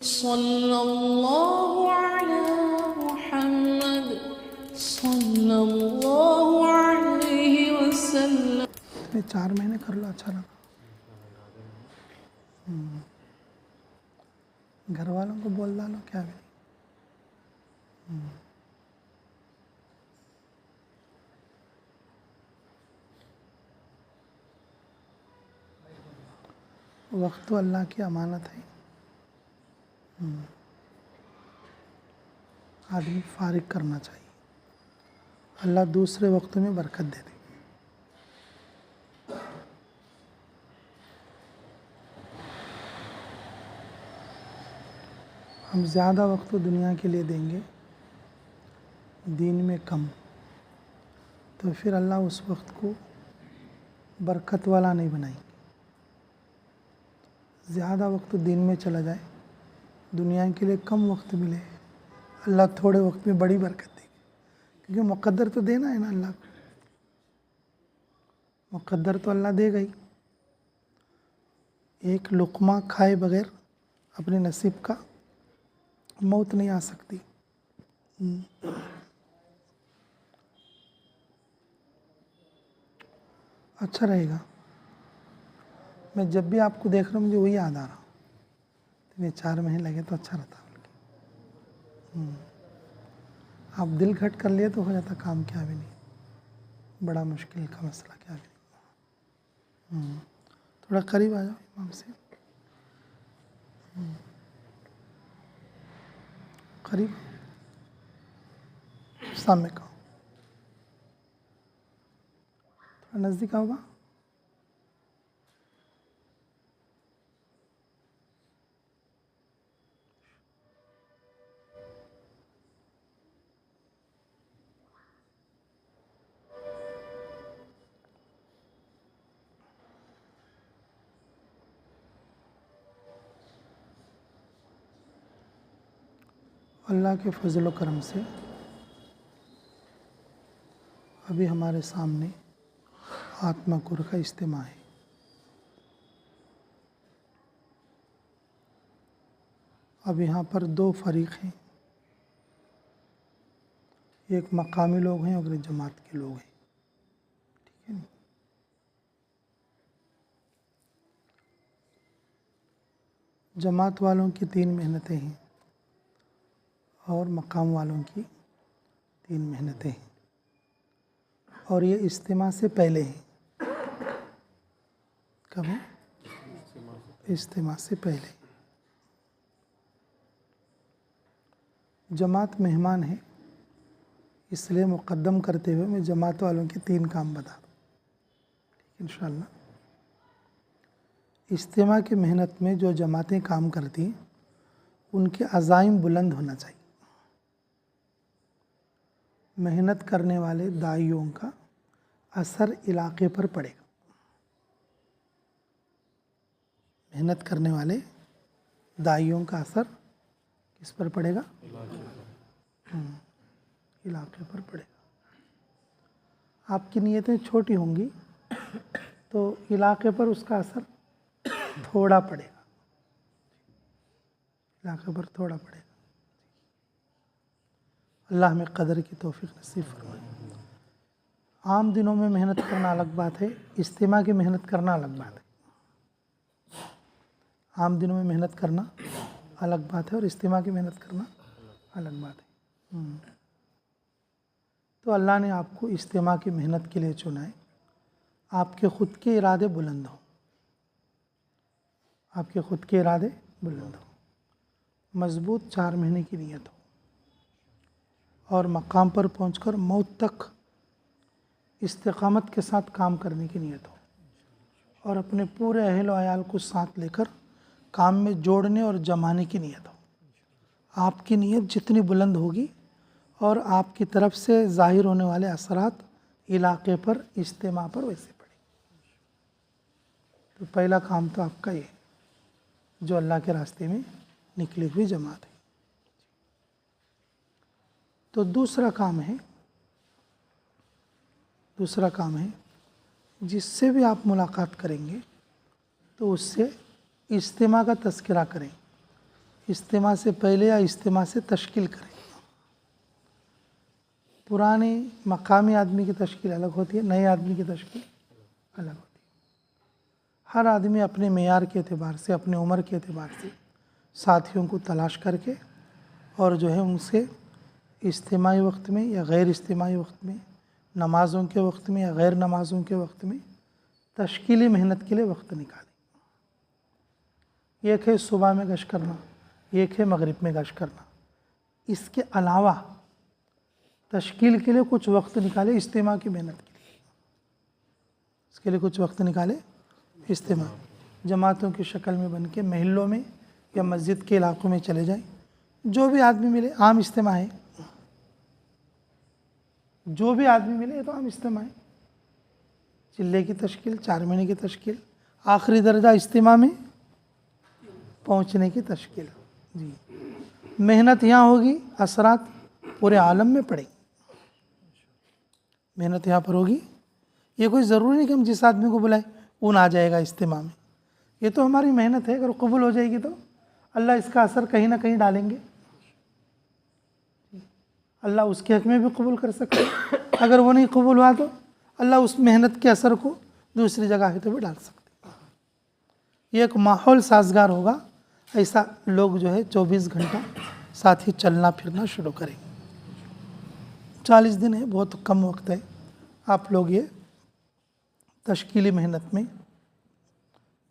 सल्लल्लाहु अला मुहम्मद सल्लल्लाहु अलैहि वसल्लम। 4 महीने कर लो, अच्छा लगा। घर वालों को बोल डालो, क्या भी वक्त तो अल्लाह की अमानत है। आदमी फारिग करना चाहिए, अल्लाह दूसरे वक्तों में बरकत दे दे। हम ज़्यादा वक्त तो दुनिया के लिए देंगे, दीन में कम, तो फिर अल्लाह उस वक्त को बरकत वाला नहीं बनाएंगे। ज़्यादा वक्त तो दीन में चला जाए, दुनिया के लिए कम वक्त मिले, अल्लाह थोड़े वक्त में बड़ी बरकत देगी। क्योंकि मुक़द्दर तो देना है ना अल्लाह को, मुक़द्दर तो अल्लाह देगा ही। एक लुक़मा खाए बगैर अपने नसीब का मौत नहीं आ सकती। अच्छा रहेगा। मैं जब भी आपको देख रहा हूँ मुझे वही याद आ रहा, तो ये 4 महीने लगे तो अच्छा रहता। आप दिल खट कर लिए तो हो जाता काम, क्या भी नहीं, बड़ा मुश्किल का मसला क्या भी नहीं। थोड़ा करीब आ जाओ इमाम से, करीब सामने का, थोड़ा नज़दीक आओगा। अल्लाह के फजल करम से अभी हमारे सामने आत्माकुर का इज्तिमा है। अब यहाँ पर 2 फरीक हैं, एक मकामी लोग हैं और एक जमात के लोग हैं, ठीक है ना। जमात वालों की 3 मेहनतें हैं और मकाम वालों की 3 मेहनतें हैं, और ये इज्तिमा से पहले हैं। कब है? इज्तिमा से पहले। जमात मेहमान है, इसलिए मुक़द्दम करते हुए मैं जमात वालों के 3 काम बता दूँ, इंशाअल्लाह। इज्तिमा की मेहनत में जो जमातें काम करती हैं उनके अज़ाइम बुलंद होना चाहिए। मेहनत करने वाले दाइयों का असर इलाके पर पड़ेगा। मेहनत करने वाले दाइयों का असर किस पर पड़ेगा? इलाके पर पड़ेगा। आपकी नीयतें छोटी होंगी तो इलाके पर उसका असर थोड़ा पड़ेगा, इलाके पर थोड़ा पड़ेगा। अल्लाह में कदर की तौफीक नसीब फरमाए। आम दिनों में मेहनत करना अलग बात है, इज्तिमा की मेहनत करना अलग बात है। आम दिनों में मेहनत करना अलग बात है और इज्तिमा की मेहनत करना अलग बात है। तो अल्लाह ने आपको इज्तिमा की मेहनत के लिए चुना है। आपके ख़ुद के इरादे बुलंद हो, आपके ख़ुद के इरादे बुलंद हो, मज़बूत 4 महीने की नीयत हो और मकाम पर पहुंचकर मौत तक इस्तिक़ामत के साथ काम करने की नीयत हो और अपने पूरे अहल व अयाल को साथ लेकर काम में जोड़ने और जमाने की नीयत हो। आपकी नीयत जितनी बुलंद होगी और आपकी तरफ से ज़ाहिर होने वाले असरात इलाके पर, इज्तिमा पर वैसे पड़ेंगे। तो पहला काम तो आपका ये जो अल्लाह के रास्ते में निकली हुई जमात है। तो दूसरा काम है जिससे भी आप मुलाकात करेंगे तो उससे इज्तिमा का तज़किरा करें, इज्तिमा से पहले या इज्तिमा से तश्कील करें। पुराने मकामी आदमी की तश्कील अलग होती है, नए आदमी की तश्कील अलग होती है। हर आदमी अपने मेयार के एतबार से, अपने उम्र के एतबार से साथियों को तलाश करके और जो है उनसे इज्तिमाई वक्त में या गैर इज्तिमाई वक्त में, नमाज़ों के वक्त में या गैर नमाज़ों के वक्त में तश्कीली मेहनत के लिए वक्त निकालें। एक है सुबह में गश्त करना, एक है मगरिब में गश्त करना। इसके अलावा तश्कील के लिए कुछ वक्त निकाले इज्तिमा की मेहनत के लिए। इसके लिए कुछ वक्त निकाले इज्तिमा, जमातों की शक्ल में बन के महल्लों में या मस्जिद के इलाकों में चले जाएं। जो भी आदमी मिले, आम इज्तिमा है, जो भी आदमी मिले ये तो आम इज्तिमा है। चिल्ले की तश्कील, 4 महीने की तश्कील, आखिरी दर्जा इज्तिमा में पहुँचने की तश्कील। जी, मेहनत यहाँ होगी, असरात पूरे आलम में पड़ेगी। मेहनत यहाँ पर होगी। ये कोई ज़रूरी नहीं कि हम जिस आदमी को बुलाएं उन आ जाएगा इज्तिमा में। ये तो हमारी मेहनत है, अगर कबूल हो जाएगी तो अल्लाह इसका असर कहीं ना कहीं डालेंगे। अल्लाह उसके हक़ में भी कबूल कर सकते हैं, अगर वो नहीं कबूल हुआ तो अल्लाह उस मेहनत के असर को दूसरी जगह है तो भी डाल सकते हैं। ये एक माहौल साजगार होगा, ऐसा लोग जो है 24 घंटा साथ ही चलना फिरना शुरू करेंगे। 40 दिन है, बहुत कम वक्त है। आप लोग ये तश्कीली मेहनत में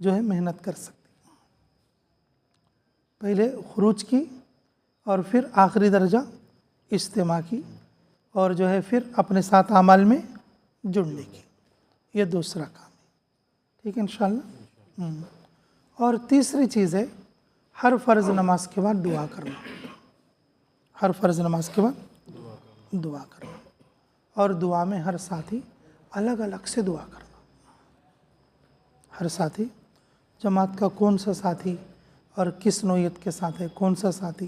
जो है मेहनत कर सकते हैं। पहले खुरूज की और फिर आखिरी दर्जा इज्तिमा की, और जो है फिर अपने साथ अमाल में जुड़ने की। ये दूसरा काम है, ठीक है इंशाअल्लाह। और तीसरी चीज़ है हर फ़र्ज़ नमाज के बाद दुआ करना। हर फ़र्ज़ नमाज के बाद दुआ करना, और दुआ में हर साथी अलग अलग से दुआ करना। हर साथी, जमात का कौन सा साथी और किस नोयत के साथ है, कौन सा साथी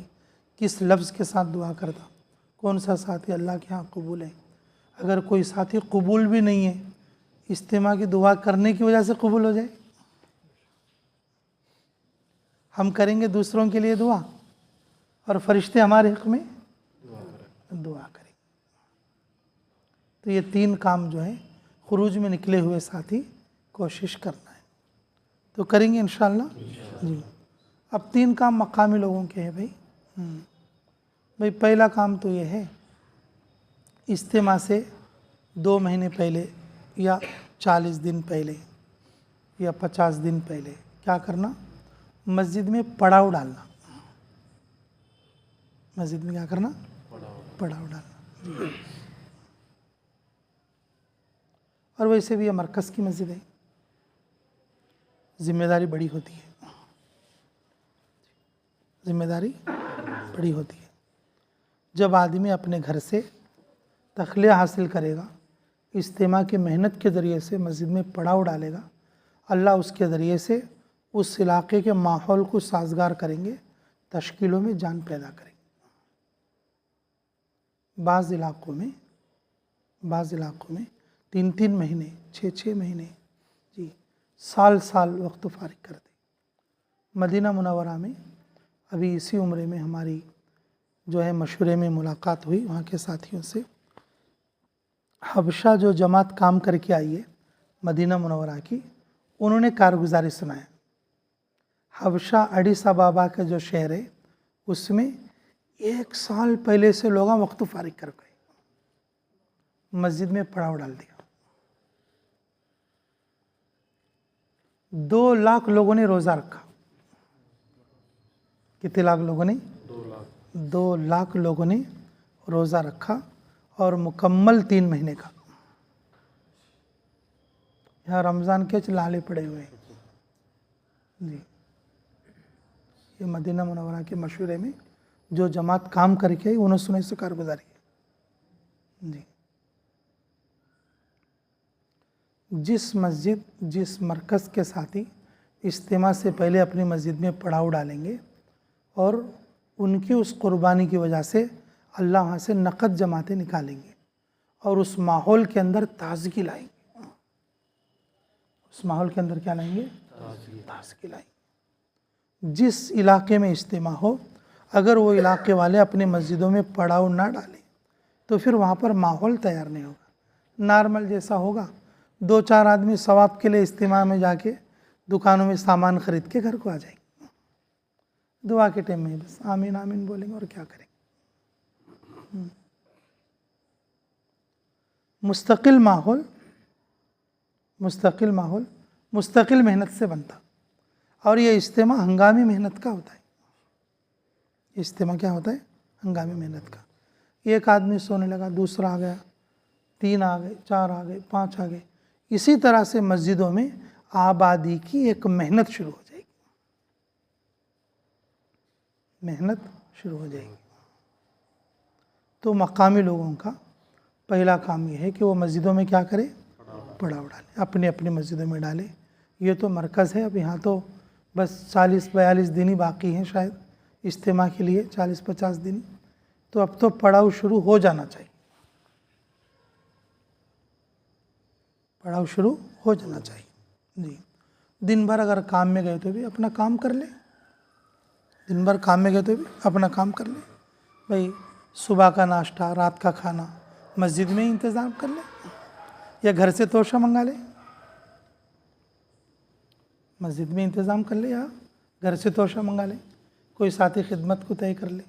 किस लफ्ज़ के साथ दुआ करता, कौन सा साथी अल्लाह के यहाँ कबूल है। अगर कोई साथी कबूल भी नहीं है, इज्तिमा की दुआ करने की वजह से कबूल हो जाए। हम करेंगे दूसरों के लिए दुआ और फरिश्ते हमारे हक़ में दुआ करें। तो ये 3 काम जो है खुरूज में निकले हुए साथी कोशिश करना है, तो करेंगे इंशाअल्लाह। जी, अब 3 काम मकामी लोगों के हैं भाई। पहला काम तो ये है, इज्तिमा से 2 महीने पहले या 40 दिन पहले या 50 दिन पहले क्या करना, मस्जिद में पड़ाव डालना। मस्जिद में क्या करना, पड़ाव डालना। और वैसे भी ये मरकज़ की मस्जिद है, ज़िम्मेदारी बड़ी होती है, ज़िम्मेदारी बड़ी होती है। जब आदमी अपने घर से तखलिया हासिल करेगा, इज्तिमा की मेहनत के ज़रिए से मस्जिद में पड़ाव डालेगा, अल्लाह उसके ज़रिए से उस इलाके के माहौल को साजगार करेंगे, तश्कीलों में जान पैदा करेंगे। बाज़ इलाक़ों में 3-3 महीने, 6-6 महीने, जी साल वक्त फारिग कर दे। मदीना मुनव्वरा में अभी इसी उम्र में हमारी जो है मशवरे में मुलाकात हुई वहाँ के साथियों से। हबशा जो जमात काम करके आई है मदीना मुनव्वरा की, उन्होंने कारगुजारी सुनाया। हबशा अडीस अबाबा का जो शहर है उसमें 1 साल पहले से लोग वक्त फारिग कर गए, मस्जिद में पड़ाव डाल दिया। 2 लाख लोगों ने रोज़ा रखा। कितने लाख लोगों ने? 2 लाख लोगों ने रोज़ा रखा, और मुकम्मल 3 महीने का। यहाँ रमज़ान के लाले पड़े हुए हैं जी। ये मदीना मुनव्वरा के मशवरे में जो जमात काम करके आई, उन्होंने से कारगुजारी है जी। जिस मस्जिद, जिस मरकज़ के साथी इज्तिमा से पहले अपनी मस्जिद में पड़ाव डालेंगे और उनकी उस कुर्बानी की वजह से अल्लाह वहाँ से नक़द जमातें निकालेंगे और उस माहौल के अंदर ताज़गी लाएंगे। उस माहौल के अंदर क्या लाएंगे? ताज़गी लाएंगे। जिस इलाके में इज्तिमा हो, अगर वो इलाके वाले अपनी मस्जिदों में पड़ाव ना डालें तो फिर वहाँ पर माहौल तैयार नहीं होगा। नॉर्मल जैसा होगा, 2-4 आदमी सवाब के लिए इज्तिमा में जाके दुकानों में सामान खरीद के घर को आ जाएंगे। दुआ के टाइम में बस आमीन आमीन बोलेंगे और क्या करेंगे। मुस्तकिल माहौल मुस्तकिल मेहनत से बनता, और ये इज्तिमा हंगामी मेहनत का होता है। इज्तिमा क्या होता है? हंगामी मेहनत का। एक आदमी सोने लगा, दूसरा आ गया, 3 आ गए, 4 आ गए, 5 आ गए। इसी तरह से मस्जिदों में आबादी की एक मेहनत शुरू हो जाएगी, मेहनत शुरू हो जाएगी। तो मकामी लोगों का पहला काम ये है कि वो मस्जिदों में क्या करें? पड़ाव डालें, अपनी अपनी मस्जिदों में डालें। ये तो मरकज़ है, अब यहाँ तो बस 40-42 दिन ही बाकी हैं शायद इज्तिमा के लिए, 40-50 दिन। तो अब तो पड़ाव शुरू हो जाना चाहिए, पड़ाव शुरू हो जाना चाहिए जी। दिन भर अगर काम में गए तो भी अपना काम कर ले, दिन भर काम में गए तो भी अपना काम कर ले। भाई सुबह का नाश्ता, रात का खाना मस्जिद में ही इंतज़ाम कर ले, या घर से तोशा मंगा ले, मस्जिद में इंतज़ाम कर ले या घर से तोशा मंगा ले, कोई साथी खिदमत को तय कर ले।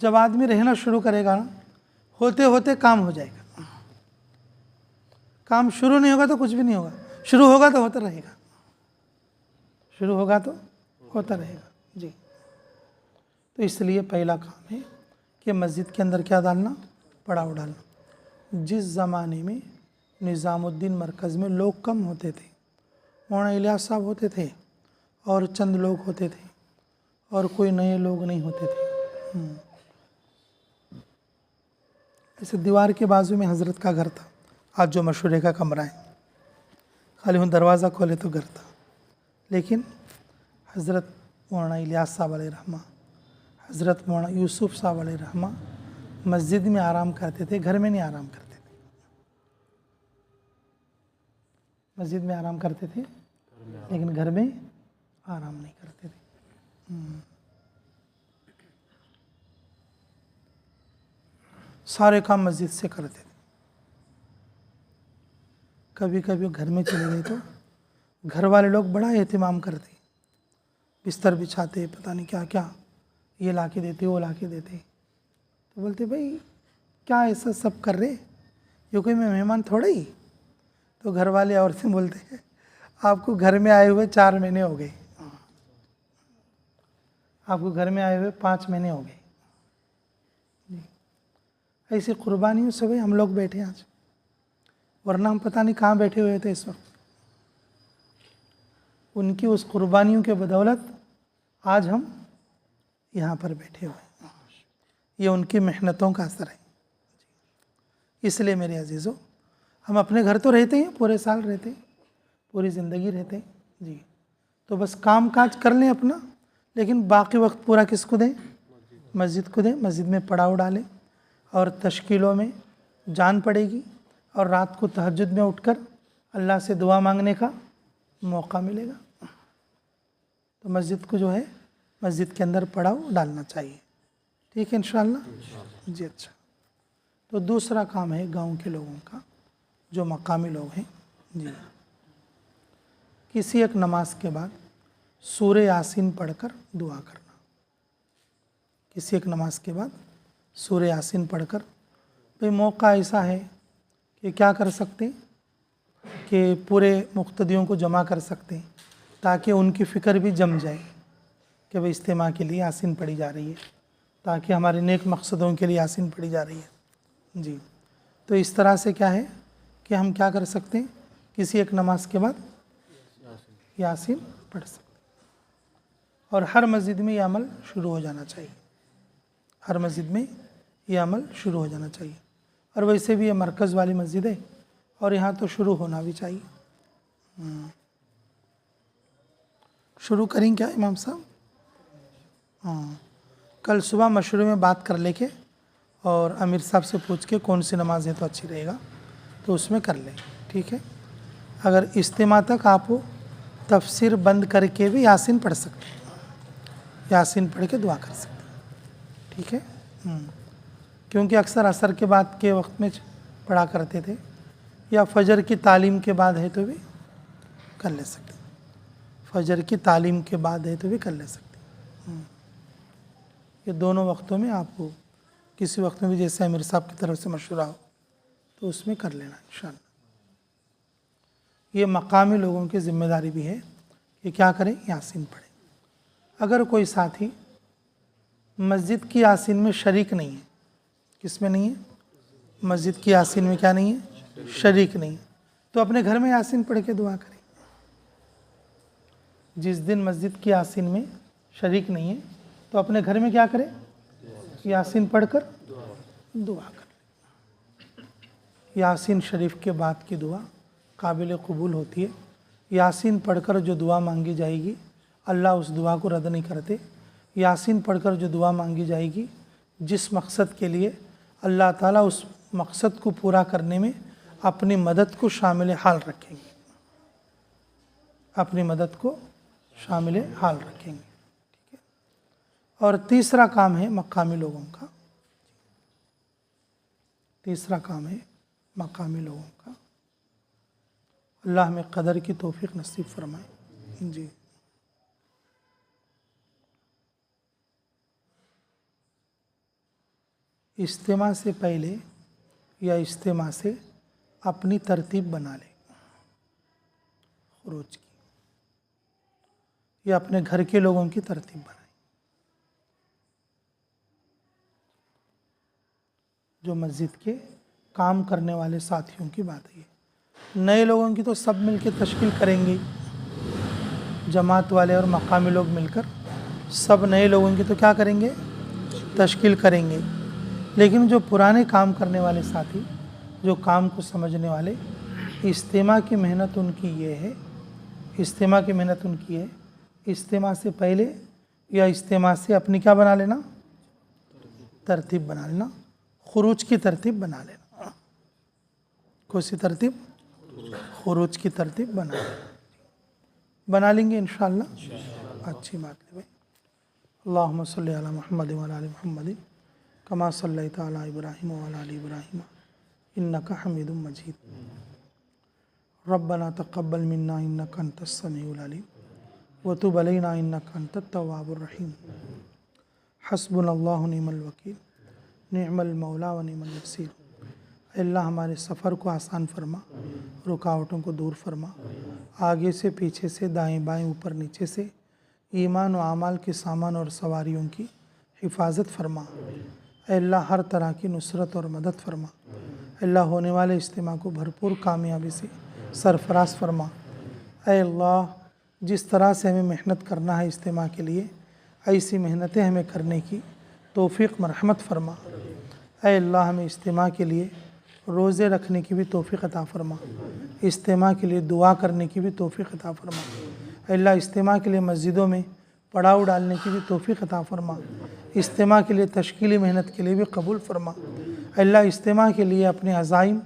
जब आदमी रहना शुरू करेगा ना, होते होते काम हो जाएगा। काम शुरू नहीं होगा तो कुछ भी नहीं होगा, शुरू होगा तो होता रहेगा, शुरू होगा तो होता रहेगा जी। तो इसलिए पहला काम है कि मस्जिद के अंदर क्या डालना? पड़ाव डालना। जिस ज़माने में निज़ामुद्दीन मरकज़ में लोग कम होते थे, मौलाना इलियास साहब होते थे और चंद लोग होते थे और कोई नए लोग नहीं होते थे। ऐसे दीवार के बाजू में हज़रत का घर था, आज जो मशहूर का कमरा है, खाली हम दरवाज़ा खोले तो घर था। लेकिन हज़रत मौलाना इलियास साहब अलैहि रहमा, हज़रत मौलाना यूसुफ साहब अलैहि रहमा मस्जिद में आराम करते थे, घर में नहीं आराम करते थे। मस्जिद में आराम करते थे लेकिन घर में आराम नहीं करते थे। सारे काम मस्जिद से करते थे। कभी कभी घर में चले गए तो घर वाले लोग बड़ा एहतिमाम करते, बिस्तर बिछाते, पता नहीं क्या क्या, ये ला के देते, वो ला के देते। तो बोलते भाई क्या ऐसा सब कर रहे, ये कोई मैं मेहमान थोड़ा ही। तो घर वाले और से बोलते हैं आपको घर में आए हुए 4 महीने हो गए, आपको घर में आए हुए 5 महीने हो गए। ऐसी कुर्बानियों से भाई हम लोग बैठे आज, वरना हम पता नहीं कहाँ बैठे हुए थे इस वक्त। उनकी उस कुर्बानियों के बदौलत आज हम यहाँ पर बैठे हुए हैं। ये उनकी मेहनतों का असर है। इसलिए मेरे अजीज़ों, हम अपने घर तो रहते हैं, पूरे साल रहते हैं, पूरी ज़िंदगी रहते हैं जी। तो बस काम काज कर लें अपना, लेकिन बाकी वक्त पूरा किसको दें? मस्जिद को दें। मस्जिद में पड़ाव डालें और तश्कीलों में जान पड़ेगी, और रात को तहज्जुद में उठकर अल्लाह से दुआ मांगने का मौका मिलेगा। तो मस्जिद को जो है, मस्जिद के अंदर पड़ाव डालना चाहिए। ठीक है इंशाअल्लाह जी। अच्छा, तो दूसरा काम है गांव के लोगों का, जो मकामी लोग हैं जी। किसी एक नमाज के बाद सूरे यासीन पढ़कर दुआ करना। किसी एक नमाज के बाद सूरे यासीन पढ़कर, भाई मौका ऐसा है कि क्या कर सकते हैं कि पूरे मुक्तदियों को जमा कर सकते हैं, ताकि उनकी फ़िक्र भी जम जाए कि भाई इज्तिमा के लिए यासीन पढ़ी जा रही है, ताकि हमारे नेक मकसदों के लिए यासीन पढ़ी जा रही है जी। तो इस तरह से क्या है कि हम क्या कर सकते हैं, किसी एक नमाज के बाद यासीन पढ़ सकते हैं। और हर मस्जिद में ये अमल शुरू हो जाना चाहिए, हर मस्जिद में ये अमल शुरू हो जाना चाहिए। और वैसे भी ये मरकज़ वाली मस्जिद है और यहाँ तो शुरू होना भी चाहिए। शुरू करें क्या इमाम साहब? हाँ, कल सुबह मशवरे में बात कर लेके और अमीर साहब से पूछ के कौन सी नमाज है तो अच्छी रहेगा, तो उसमें कर लें। ठीक है, अगर इज्तिमा तक आप तफसीर बंद करके भी यासीन पढ़ सकते हैं, यासीन पढ़ के दुआ कर सकते हैं। ठीक है। क्योंकि अक्सर असर के बाद के वक्त में पढ़ा करते थे, या फजर की तालीम के बाद है तो भी कर ले सकते हैं, फजर की तालीम के बाद है तो भी कर ले सकते हैं। ये दोनों वक्तों में आपको किसी वक्त में भी जैसे अमीर साहब की तरफ से मशवरा हो तो उसमें कर लेना इंशाअल्लाह। ये मकामी लोगों की ज़िम्मेदारी भी है कि क्या करें, यासीन पढ़ें। अगर कोई साथी मस्जिद की यासीन में शरीक नहीं है, किस में नहीं है, मस्जिद की यासीन में क्या नहीं है, शरीक नहीं है, तो अपने घर में यासीन पढ़ के दुआ करें। जिस दिन मस्जिद की यासीन में शरीक नहीं है तो अपने घर में क्या करें, यासीन पढ़कर दुआ करें। यासीन शरीफ के बाद की दुआ काबिल कबूल होती है। यासीन पढ़कर जो दुआ मांगी जाएगी अल्लाह उस दुआ को रद्द नहीं करते। यासीन पढ़कर जो दुआ मांगी जाएगी, जिस मकसद के लिए, अल्लाह ताला उस मकसद को पूरा करने में अपनी मदद को शामिल हाल रखेंगे, अपनी मदद को शामिल हाल रखेंगे। ठीक है। और तीसरा काम है मकामी लोगों का, तीसरा काम है मकामी लोगों का। अल्लाह हमें कदर की तौफीक नसीब फरमाए। जी, इज्तिमा से पहले या इज्तिमा से अपनी तरतीब बना लें खुरूज की, या अपने घर के लोगों की तरतीब बनाएं। जो मस्जिद के काम करने वाले साथियों की बात है। नए लोगों की तो सब मिलकर तश्कील करेंगे, जमात वाले और मकामी लोग मिलकर सब नए लोगों की तो क्या करेंगे, तश्कील करेंगे। लेकिन जो पुराने काम करने वाले साथी, जो काम को समझने वाले, इज्तिमा की मेहनत उनकी ये है, इज्तिमा की मेहनत उनकी है, इज्तिमा से पहले या इज्तिमा से अपनी क्या बना लेना, तरतीब बना लेना, खुरूज की तरतीब बना लेना। कौन सी तरतीब, खुरूज की तरतीब बना लेंगे इंशाअल्लाह। अच्छी बात है भाई। अल्लाहुम्मा सल्ली अला मुहम्मद व अला आलि मुहम्मद कमा सल्लैता अला इब्राहीम व अला आलि इब्राहीम इन्नका हमीदुम मजीद। रब्बना तक़ब्बल मिन्ना इन्नका अंतस समीउल अलीम व तुब अलैना इन्नका अंतत तव्वाबुर रहीम। हस्बुनल्लाहु निअमल वकील निअमल मौला व निअमल नसीर। अल्लाह हमारे सफ़र को आसान फरमा, रुकावटों को दूर फरमा, आगे से पीछे से दाएं बाएं ऊपर नीचे से ईमान व आमाल के सामान और सवारियों की हिफाजत फरमा। अल्लाह हर तरह की नुसरत और मदद फरमा। अल्लाह होने वाले इज्तिमा को भरपूर कामयाबी से सरफराज फरमा। अल्लाह जिस तरह से हमें मेहनत करना है इज्तिमा के लिए, ऐसी मेहनतें हमें करने की तौफीक मरहमत फरमा। अल्लाह हमें इज्तिमा के लिए रोज़े रखने की भी तौफीक अता फरमा, इज्तिमा के लिए दुआ करने की भी तौफीक अता फरमा। अल्लाह इज्तिमा के लिए मस्जिदों में पड़ाव डालने की भी तौफीक अता फरमा, इज्तिमा के लिए तश्कीली मेहनत के लिए भी कबूल फरमा। अल्लाह इज्तिमा के लिए अपने अज़ाइम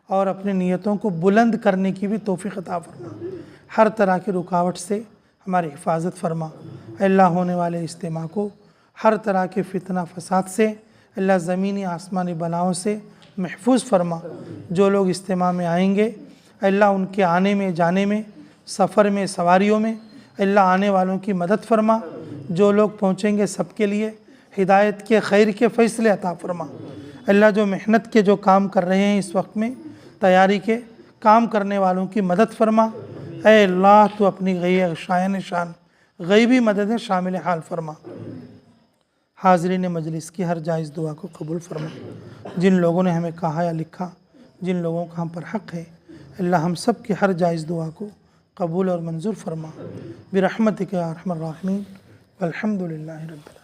और अपनी नीयतों को बुलंद करने की भी तौफीक अता फरमा। हर तरह की रुकावट से हमारी हिफाजत फरमा। अल्लाह होने वाले इज्तिमा को हर तरह के फितना फसाद से, अल्लाह ज़मीनी आसमानी बलाओं से महफूज फरमा। जो लोग इज्तिमा में आएंगे अल्लाह उनके आने में जाने में, सफ़र में सवारियों में अल्लाह आने वालों की मदद फरमा। जो लोग पहुँचेंगे सबके लिए हिदायत के खैर के फ़ैसले अता फरमा। अल्लाह जो मेहनत के जो काम कर रहे हैं इस वक्त में, तैयारी के काम करने वालों की मदद फरमा। ऐ अल्लाह तो अपनी शायन शान गैबी मदद शामिल हाल फरमा। हाज़रीन मजलिस की हर जायज़ दुआ को कबूल फरमा। जिन लोगों ने हमें कहा या लिखा, जिन लोगों का हम पर हक़ है, अल्लाह हम सब की हर जायज़ दुआ को कबूल और मंजूर फरमा। बिरहमतिक या अरहमर राहिमीन। वल्हम्दुलिल्लाहि रब्बिल आलमीन।